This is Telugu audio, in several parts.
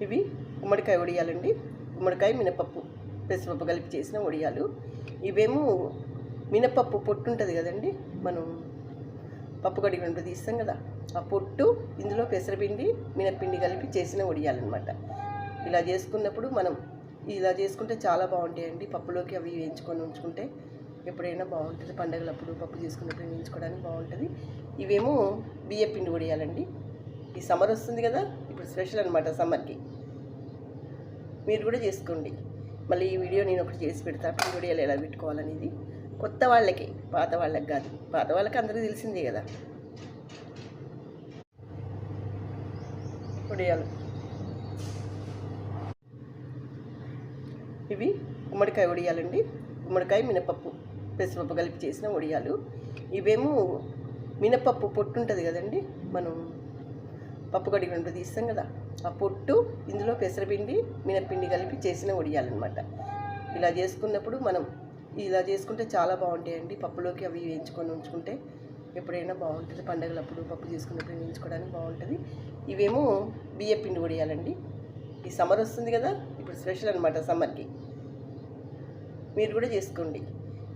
ఇవి గుమ్మడికాయ వడియాలండి. గుమ్మడికాయ మినపప్పు పెసరపప్పు కలిపి చేసిన వడియాలు. ఇవేమో మినపప్పు పొట్టు ఉంటుంది కదండి, మనం పప్పు కడిగినప్పుడు తీస్తాం కదా, ఆ పొట్టు ఇందులో పెసరపిండి మినప్పిండి కలిపి చేసిన వడియాలన్నమాట. ఇలా చేసుకున్నప్పుడు మనం ఇలా చేసుకుంటే చాలా బాగుంటాయండి. పప్పులోకి అవి వేయించుకొని ఉంచుకుంటే ఎప్పుడైనా బాగుంటుంది. పండగలప్పుడు పప్పు చేసుకున్నప్పుడు వేయించుకోవడానికి బాగుంటుంది. ఇవేమో బియ్యపిండి వడియాలండి. ఈ సమ్మర్ వస్తుంది కదా, ఇప్పుడు స్పెషల్ అనమాట సమ్మర్కి. మీరు కూడా చేసుకోండి. మళ్ళీ ఈ వీడియో నేను ఒకటి చేసి పెడతా, పిండి వడియాలు ఎలా పెట్టుకోవాలనేది. కొత్త వాళ్ళకి, పాత వాళ్ళకి కాదు. పాత వాళ్ళకి అందరికీ తెలిసిందే కదా. వడియాలు ఇవి గుమ్మడికాయ వడియాలండి. గుమ్మడికాయ మినపప్పు పెసరపప్పు కలిపి చేసిన వడియాలు. ఇవేమో మినపప్పు పొట్టు ఉంటుంది కదండి, మనం పప్పు కడిగినప్పుడు తీస్తాం కదా, ఆ పొట్టు ఇందులో పెసరపిండి మినప్పిండి కలిపి చేసిన వడియాలన్నమాట. ఇలా చేసుకున్నప్పుడు మనం ఇలా చేసుకుంటే చాలా బాగుంటాయండి. పప్పులోకి అవి వేయించుకొని ఉంచుకుంటే ఎప్పుడైనా బాగుంటుంది. పండగలప్పుడు పప్పు చేసుకున్నప్పుడు వేయించుకోవడానికి బాగుంటుంది. ఇవేమో బియ్యపిండి వడియాలండి. ఈ సమ్మర్ వస్తుంది కదా, ఇప్పుడు స్పెషల్ అనమాట సమ్మర్కి. మీరు కూడా చేసుకోండి.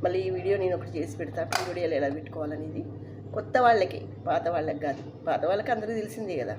మళ్ళీ ఈ వీడియో నేను ఒకటి చేసి పెడతా, పిండి వడియాలు ఎలా పెట్టుకోవాలనేది. కొత్త వాళ్ళకి, పాత వాళ్ళకి కాదు. పాత వాళ్ళకి అందరికీ తెలిసిందే కదా.